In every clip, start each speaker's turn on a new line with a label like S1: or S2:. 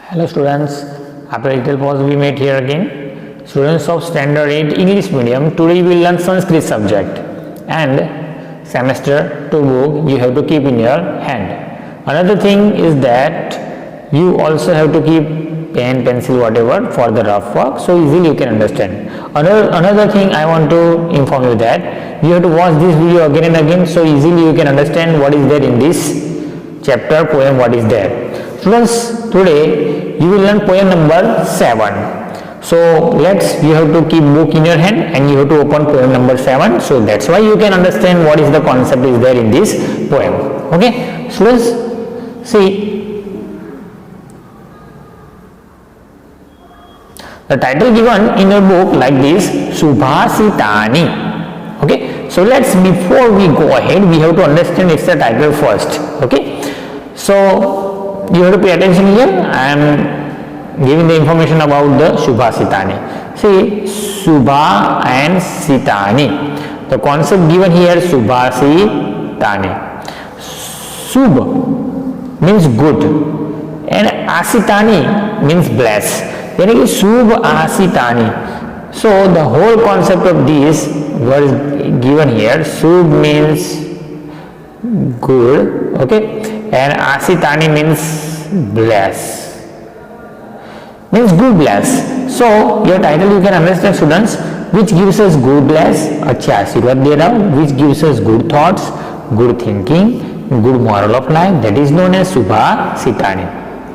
S1: Hello students, after a little pause we met here again. Students of Standard 8 English Medium, today we will learn Sanskrit subject and semester 2 book you have to keep in your hand. Another thing is that you also have to keep pen, pencil, whatever for the rough work, so easily you can understand. Another thing I want to inform you that you have to watch this video again and again, so easily you can understand what is there in this chapter, poem, what is there. Students, today you will learn poem number 7. So you have to keep book in your hand and you have to open poem number 7. So that's why you can understand what is the concept is there in this poem. Okay, students, see. The title given in your book like this, Subhasitani. Okay, so before we go ahead, we have to understand it's the title first. Okay, so you have to pay attention here. I am giving the information about the Subhasitani. See, Subha and Sitani. The concept given here, Subhasitani. Subh means good and Asitani means bless. यानी कि शुभ आसितानी. So the whole concept of this was given here. Shubh means good, okay, and asitani means bless, means good bless. So your title you can understand, students, which gives us good bless, अच्छा आशीर्वाद दे रहा हूँ, which gives us good thoughts, good thinking, good moral of life, that is known as Subhasitani.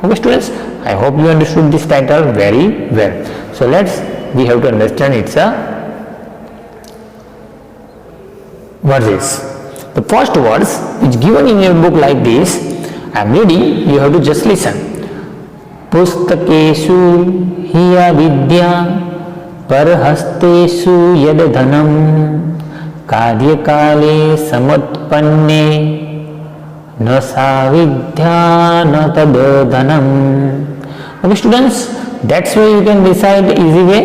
S1: Okay, students, I hope you understood this title very well. So we have to understand it's a verses. The first words which given in your book like this, I am reading, you have to just listen. Pustakesu hiya vidya parhastesu yad dhanam karyakale samatpanne na sa vidya na tad dhanam. Okay, students, that's why you can decide easy way.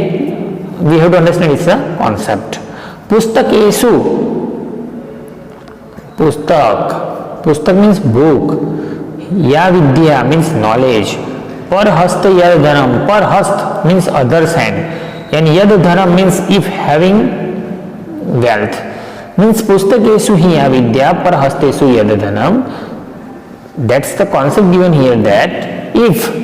S1: We have to understand it's a concept. Pustakesu, pustak means book, ya vidya means knowledge, parhast yad dhanam, parhast means other's hand, and yad dhanam means if having wealth, means pustakesu hiya vidya parhastesu yad dhanam. That's the concept given here, that if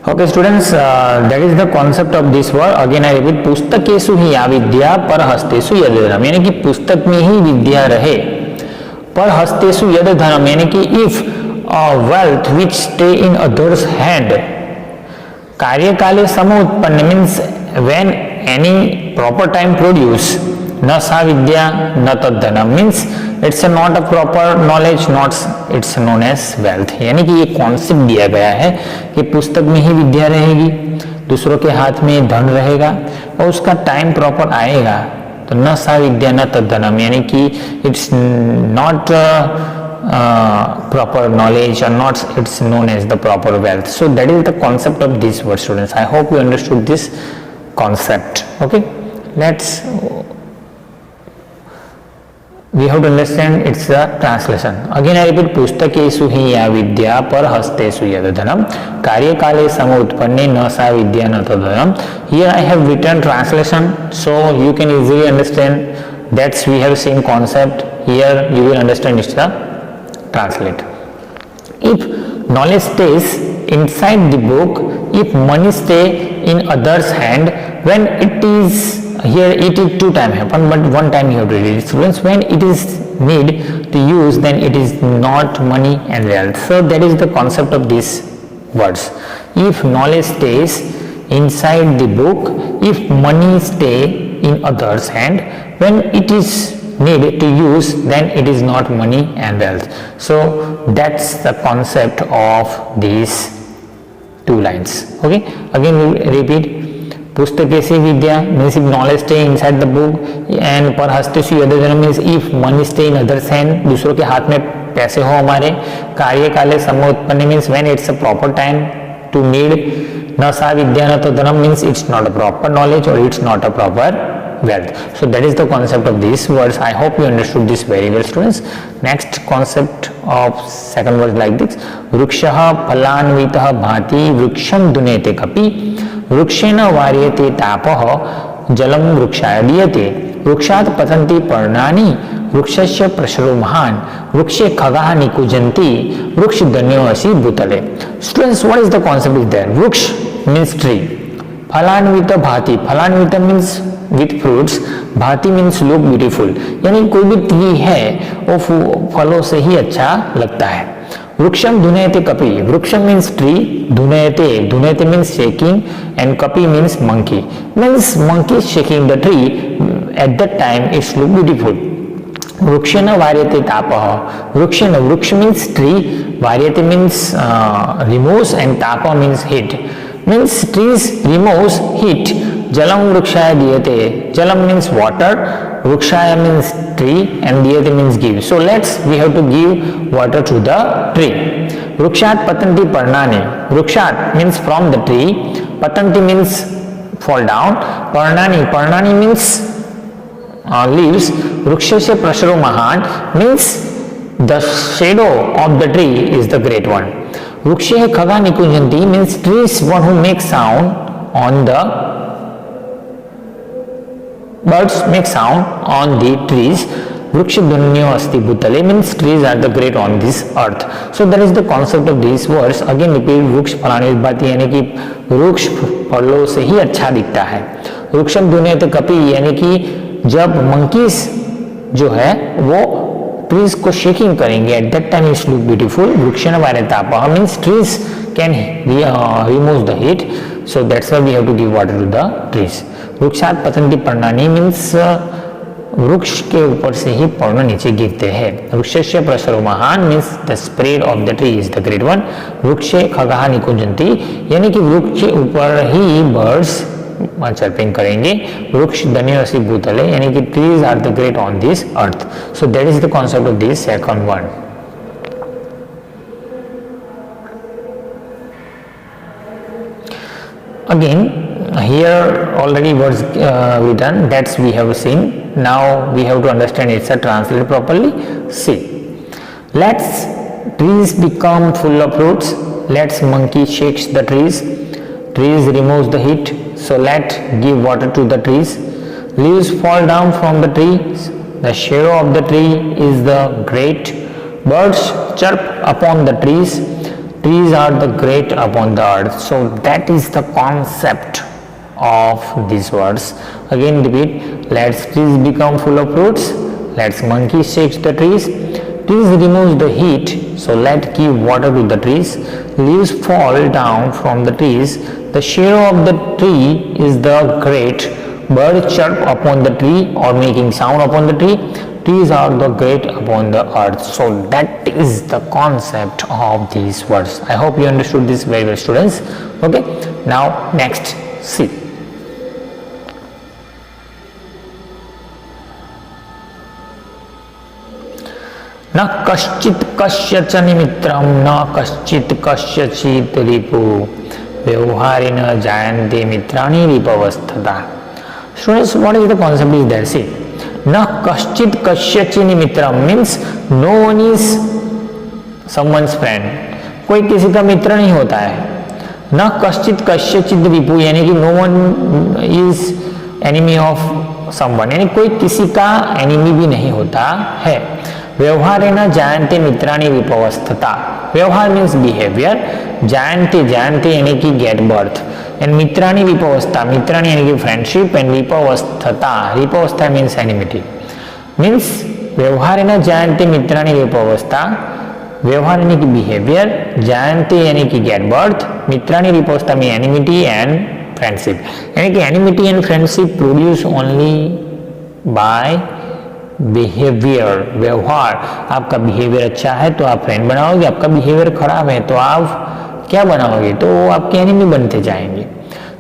S1: okay, students, that is the concept of this word. Again I repeat, पुस्तकेषु हि अविद्या परहस्तेषु यद धनम, यानी कि पुस्तक में ही विद्या रहे, परहस्तेषु यद धनम, यानी कि if wealth which stay in others hand, कार्यकाले समोत्पन्न means when any proper time produce, न सा विद्या न तद धनम means it's not a proper knowledge, not it's known as wealth. यानी कि ये कॉन्सेप्ट दिया गया है कि पुस्तक में ही विद्या रहेगी, दूसरों के हाथ में धन रहेगा और उसका टाइम प्रॉपर आएगा तो न सा विद्या न तद धनम, यानी कि it's not proper knowledge or not it's known as the proper wealth. So that is the concept of this word, students. I hope you understood this concept. Okay, we have to understand it's a translation. Again I repeat, पुस्तकेषु हि या विद्या परहस्तेषु यद धनम कार्यकाले समोत्पन्ने न सा विद्या न तद धनम. Here I have written translation so you can easily understand. That's we have seen concept. Here you will understand it's a translate. If knowledge stays inside the book, if money stay in others hand, when it is here it is two time happen but one time you have to read it, students. When it is need to use, then it is not money and wealth. So that is the concept of these words. If knowledge stays inside the book, if money stay in others hand, when it is need to use, then it is not money and wealth. So that's the concept of these two lines. Okay, again we repeat, पुस्तकेषु Vidya means if knowledge stay inside the book, and परहस्तेषु यद धनम means if money stay in others hand, दूसरों के हाथ में पैसे हो हमारे, कार्यकाले समोत्पन्न means when it's a proper time to need, न सा विद्या न तो धनम means it's not a proper knowledge or it's not a proper wealth. So that is the concept of these words. I hope you understood this very well, students. Next concept of second word like this: वृक्षः फलान्वितः भाति वृक्षं दुनेते कपि वृक्षेण वार्यते तापः जलं वृक्षाय दीयते वृक्षात् पतन्ति पर्णानि वृक्षस्य प्रसरो महान् वृक्षे खगाः निकुञ्जन्ति वृक्षधन्यो असि भूतले. Students, what is the concept is there? वृक्ष means tree. फलान्वित भाति, फलान्वित means with fruits, भाति means look beautiful. यानी कोई भी ट्री है वो फलों से ही अच्छा लगता है. वृक्षम धुनयते कपि, वृक्षम मीन्स ट्री, धुनयते, धुनयते मीन्स शेकिंग एंड कपि means monkey, means monkey shaking the tree. At that time it's look beautiful. वृक्षेण वार्यते तापः, वृक्षेण, वृक्ष मीन्स ट्री, वार्यते मीन्स रिमूव्स एंड तापः means heat, means trees removes heat. जलम वृक्षाय दीयते, जलम मीन्स वाटर, वृक्षाय means tree and diyate means give. So we have to give water to the tree. Vrukshat patanti parnani, vrukshat means from the tree, patanti means fall down, parnani, parnani means leaves, vrukshasya prasaro mahan means the shadow of the tree is the great one. Vrukshe khaga nikunjanti means trees one who make sound on the birds make sound on the trees. Vriksha dhunyo asti bhutale means trees are the great on this earth. So that is the concept of these words. Again repeat, वृक्ष फलान्वित भाति यानी कि वृक्ष फलों से ही अच्छा दिखता है. वृक्षम धुनयते कपि यानी कि जब मंकीज जो है वो ट्रीज को शेकिंग करेंगे at that time it's look beautiful. वृक्षेण वार्यते तापः means trees can remove the heat. So that's why we have to give water to the trees. वृक्षात पतंती पर्णानि मीन्स वृक्ष के ऊपर से ही पर्ण नीचे गिरते हैं. वृक्षस्य प्रसरो महान means the spread of the tree is the great one. वृक्षे खगाः निकुंजन्ति यानी कि वृक्ष के ऊपर ही बर्ड्स चर्पिंग करेंगे. वृक्ष धन्यो असि भूतले यानी कि trees are the great on this earth. So that is the concept of this second one. Again, here already words written that we have seen. Now we have to understand it's a translate properly. See, let's trees become full of fruits. Let's monkey shakes the trees. Trees removes the heat. So let give water to the trees. Leaves fall down from the trees. The shadow of the tree is the great. Birds chirp upon the trees. Trees are the great upon the earth. So that is the concept of these words. Again repeat, let's trees become full of fruits. Let's monkey shakes the trees. Trees removes the heat. So let give water to the trees. Leaves fall down from the trees. The shadow of the tree is the great. Birds chirp upon the tree or making sound upon the tree. Trees are the great upon the earth. So that is the concept of these words. I hope you understood this very well, students. Okay, now next, see. न कश्चित् कस्यच निमित्रं न कश्चित् कस्यचित् रिपु व्यवहारेण जायन्ते मित्राणि रिपवस्थता. Students, what is the concept is there? See, न कश्चित् कस्यचित् निमित्रम means no one is someone's friend. कोई किसी का मित्र नहीं होता है. न कश्चित् कस्यचित् रिपु यानी कि no one is enemy of someone यानी कोई किसी का एनिमी भी नहीं होता है. व्यवहारेण जायन्ते मित्राणि विपवस्थता. व्यवहार मीन्स बिहेवियर. जायन्ते, जायन्ते यानी कि गेट बर्थ. एंड मित्राणि विपवस्था, मित्राणि यानी कि फ्रेंडशिप. एंड विपवस्थता, विपवस्था मीन्स एनिमिटी. मीन्स व्यवहारेण जायन्ते मित्राणि विपवस्था. व्यवहार यानी कि बिहेवियर, जायन्ते यानी कि गेट बर्थ, मित्राणि विपवस्था में एनिमिटी एंड फ्रेंडशिप. यानी कि enmity and friendship produce only by behaviour. व्यवहार, आपका बिहेवियर अच्छा है तो आप फ्रेंड बनाओगे, आपका बिहेवियर खराब है तो आप क्या बनाओगे, तो वो आपके एनिमी बनते जाएंगे.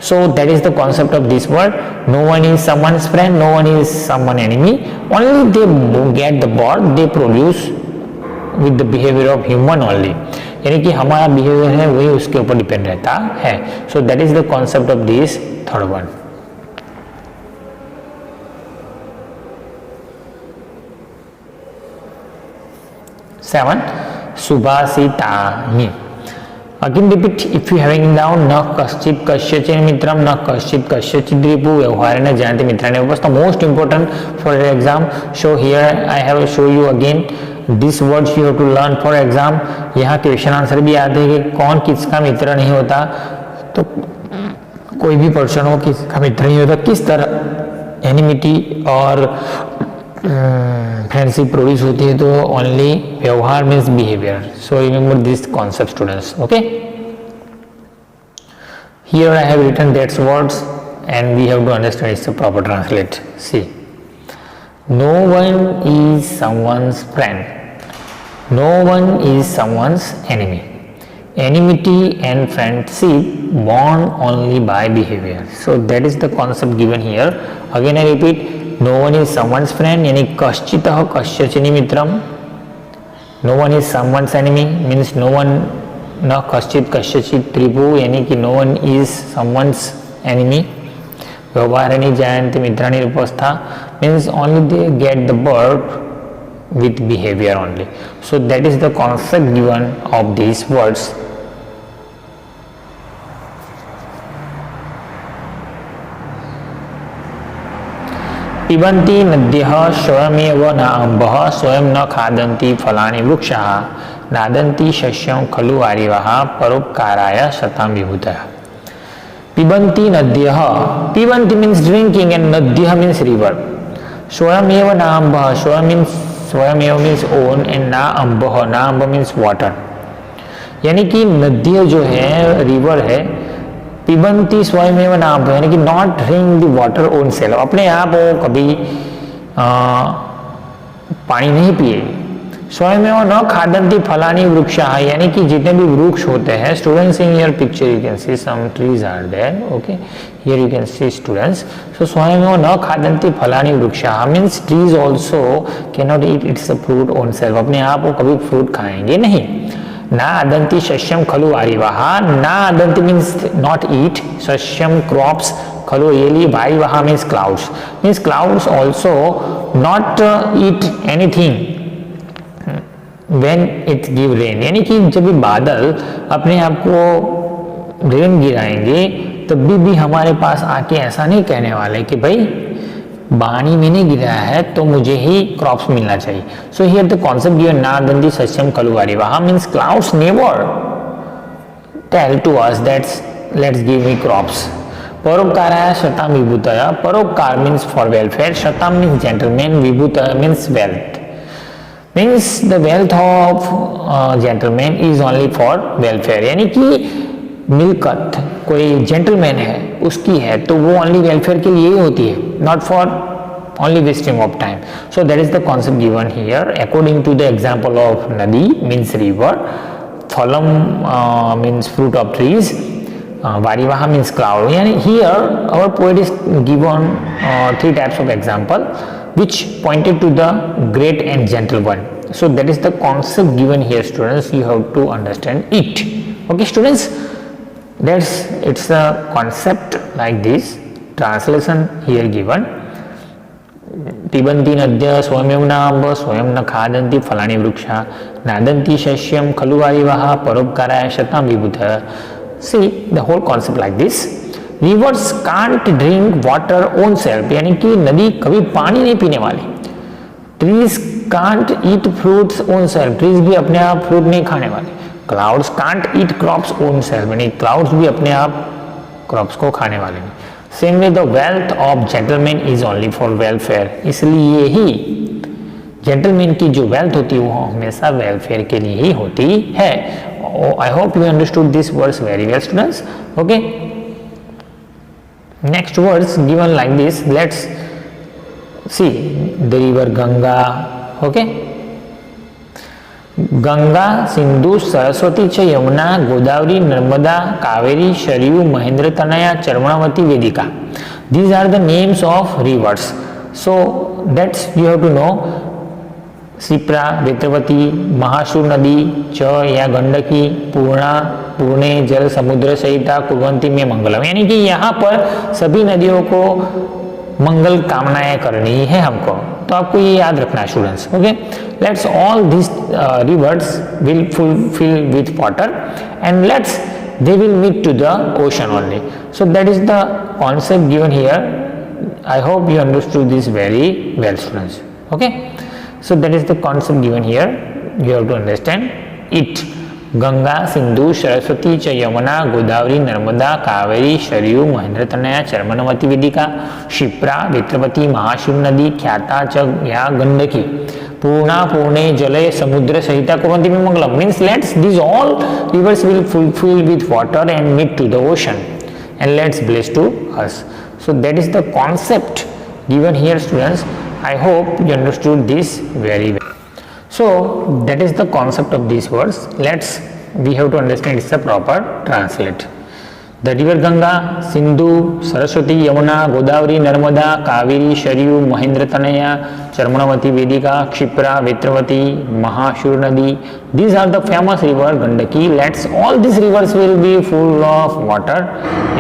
S1: So that is the concept of this word. No one is someone's friend, no one is someone enemy. Only they get the birth, they produce with the behaviour of human only. यानी कि हमारा behaviour है वही उसके ऊपर depend रहता है. सो that is the concept of this third one. 7 सुभाषितानि. Again repeat, if you having down न कश्चित् कस्यचित् मित्रम न कश्चित् कस्यचित् रिपु व्यवहारेण जानति मित्राणि उपस्थ. Most important for exam. So here I have show you again this words you have to learn for exam. यहाँ question answer भी आते हैं कि कौन किसका मित्र नहीं होता. तो कोई भी पर्सन हो किसका मित्र नहीं होता, किस तरह एनिमिटी और फ्रेंडशिप प्रोड्यूस होती है. तो ओनली व्यवहार means behaviour. So remember this concept students. Okay, here I have written that's words and we have to understand its proper translate. See, no one is someone's friend, no one is someone's enemy. Enmity and friendship born only by behavior. So that is the concept given here. Again I repeat, no one is someone's friend, यानी कश्चितः कस्यचित् मित्रम. No one is someone's enemy means no one न कश्चित् कस्यचित् त्रिभु, यानी कि no one is someone's enemy. व्यवहारेण जानति मित्राणि उपस्था means only they get the verb with behavior only. So that is the concept given of these words. पिबन्ति नद्यः स्वयमेव न अम्बः स्वयं न खादन्ति फलानि वृक्षाः नादन्ति शस्यं खलु आरिवाः परोपकाराय शतां विभूतयः. पिबन्ति नद्यः, पिबन्ति means drinking and नद्यः means river. स्वयमेव न अम्बः, स्वयमेव means own and ना अम्बः, ना अम्ब means water. यानी कि नदियाँ जो है रिवर है, पिबंती स्वयमेव नाम, यानी कि not drink the water own self, अपने आप वो कभी पानी नहीं पिए. स्वयमेव न खादन्ति फलानि वृक्षाः, यानी कि जितने भी वृक्ष होते हैं. Students in your picture you can see some trees are there. Okay, here you can see students. So स्वयमेव न खादन्ति फलानि वृक्षाः means trees also can not eat its fruit own self, अपने आप वो कभी फ्रूट खाएंगे नहीं. ना आदंती शस्यम खलु आरिवाह, ना आदंती मीन्स नॉट ईट, शस्यम क्रॉप्स, खलु रियली वारिवाह means clouds also not eat anything when it give rain, यानी कि जब भी बादल अपने आप को रेन गिराएंगे तब भी हमारे पास आके ऐसा नहीं कहने वाले कि भाई पानी में नहीं गिरा है तो मुझे ही क्रॉप्स मिलना चाहिए. So here the concept given नादंती सस्यम खलु आरिवाह means clouds never tell to us that's let's give me crops. परोपकाराय शतां विभूतयः, परोपकार मीन्स फॉर वेलफेयर, शतां मीन्स जेंटलमैन, विभूतयः means wealth. Means the wealth of gentleman is only for welfare, यानी कि मिल्कत कोई जेंटलमैन है उसकी है तो वो ओनली वेलफेयर के लिए ही होती है, not for only wasting of time. So that is the concept given here according to the example of नदी मीन्स रिवर, फलम मीन्स फ्रूट ऑफ ट्रीज, वारिवाह मीन्स क्लाउड. यानी here our poet is given 3 types of example which pointed to the great and gentle one. So that is the concept given here students, you have to understand it. Okay students, it's a concept like this. Translation here given, पिबन्ति नद्यः स्वयमेव न अम्ब स्वयं न खादन्ति फलानि वृक्षाः नादन्ति शस्यं खलु आरिवाः परोपकाराय शतां विभूतयः. See the whole concept like this. Reverse can't drink water own self, यानी कि नदी कभी पानी नहीं पीने वाली. Trees can't eat fruits own self, trees भी अपने आप फ्रूट नहीं खाने वाले. Clouds can't eat crops own self, यानी क्लाउड्स भी अपने आप क्रॉप्स को खाने वाले नहीं. Same way the wealth of gentleman is only for welfare, इसलिए ही जेंटलमैन की जो वेल्थ होती है वो हमेशा वेलफेयर के लिए ही होती है. I hope you understood this words very well students. Okay, next words given like this, let's see the river Ganga. Okay, Ganga, Sindhu, Saraswati च यमुना गोदावरी नर्मदा कावेरी शरयू महेंद्र तनया चर्मणावती वेदिका. These are the names of rivers. So that's you have to know. Shipra, Vetravati, महासूर नदी च या गंडकी, पूर्णा, पूर्णे, जल समुद्र सहिता कुर्वन्ति में मंगलम, यानी कि यहाँ पर सभी नदियों को मंगल कामनाएं करनी है हमको. तो आपको ये याद रखना है students. Okay, let's all this reverse will fulfill with water and let's they will meet to the ocean only. So that is the concept given here. I hope you understood this very well, students. Okay, so that is the concept given here. You have to understand it. Ganga Sindhu Saraswati च यमुना गोदावरी नर्मदा कावेरी शरयू महेंद्रतनया चर्मणवती वेदिका क्षिप्रा वेत्रवती महाशिव नदी ख्याता च या गंडकी पूर्णा पूर्णे जले समुद्र सहिता कुर्वन्ति मंगलम. Means let's these all rivers will fulfill with water and meet to the ocean and let's bless to us. So that is the concept given here, students. I hope you understood this very well. So that is the concept of these words. We have to understand it's a proper translate. The river Ganga, Sindhu, Saraswati, Yamuna, Godavari, Narmada, Kaveri, Shariyu, Mahendratanaya, Charmanavati, Vedika, Kshipra, Vetravati, Mahashur Nadi. These are the famous river Gandaki. All these rivers will be full of water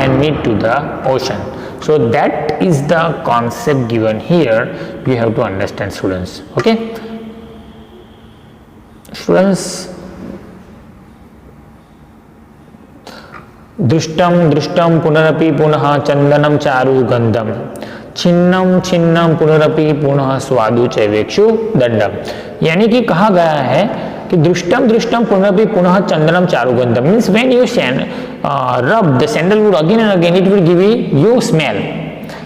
S1: and meet to the ocean. So that is the concept given here. You have to understand, students. Okay. Students, दृष्टम दृष्टम पुनरपि पुनः चंदनम चारु गंधम छिन्नम छिन्नम पुनरपि पुनः स्वादु चैवेक्षु दंडम. यानी कि कहा गया है कि दृष्टम दृष्टम पुनरपि पुनः चंदनम चारु गंधम means when you rub the sandalwood again and again, it will give you smell.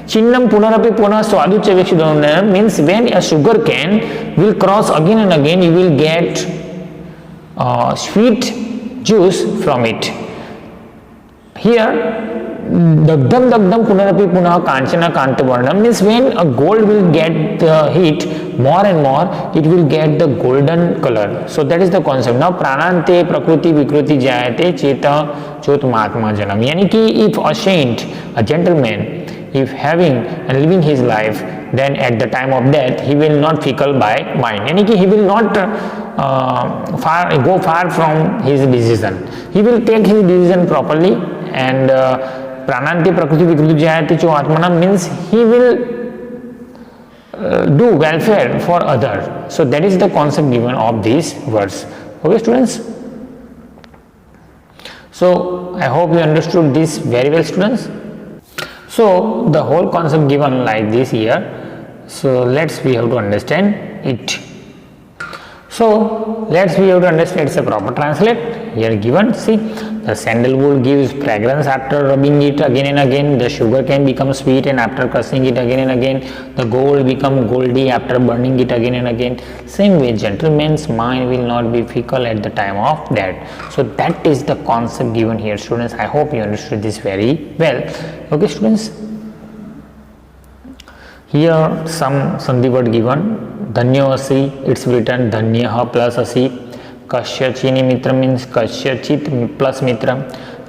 S1: Chinnam punarapi punah swadu chavikshidonam means when a sugar cane will cross again and again, you will get sweet juice from it. Here, dagdam dagdam punarapi punah kanchana kantavarnam means when a gold will get the heat more and more, it will get the golden color. So that is the concept. Now pranante prakriti vikruti jayate cheta chotmatma janam. Yani ki if a saint, a gentleman, if having and living his life, then at the time of death he will not fickle by mind. Yani ki he will not go far from his decision. He will take his decision properly and prananti prakriti vikruti jayate chotmatma means he will do welfare for others. So that is the concept given of these words. Okay, students. So I hope you understood this very well, students. So the whole concept given like this here. So we have to understand it. So we have to understand it's a proper translate. Here given, see, the sandalwood gives fragrance after rubbing it again and again. The sugar can become sweet and after crushing it again and again. The gold become goldy after burning it again and again. Same way, gentleman's mind will not be fickle at the time of death. So that is the concept given here, students. I hope you understood this very well. Okay, students. Here some sandhi word given. Dhanyo asi, it's written dhanyah plus asi. Kashyachini mitra means kasyachit plus mitra.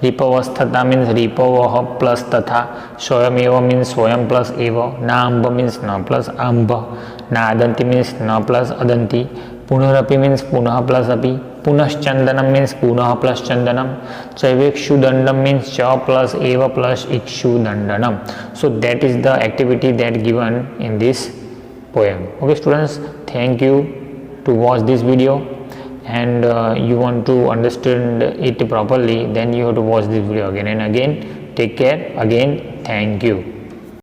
S1: Ripavasthata means ripavah plus tatha. Soyameva means soyam plus eva. Na amba means na plus amba. Na adanti means na plus adanti. Punarapi means punah plus api. Punaschandanam means punah plus chandanam. Chaivekshu dandam means cha plus eva plus ikshu dandanam. So that is the activity that given in this poem. Okay, students, thank you to watch this video. And you want to understand it properly, then you have to watch this video again and again. Take care. Again, thank you.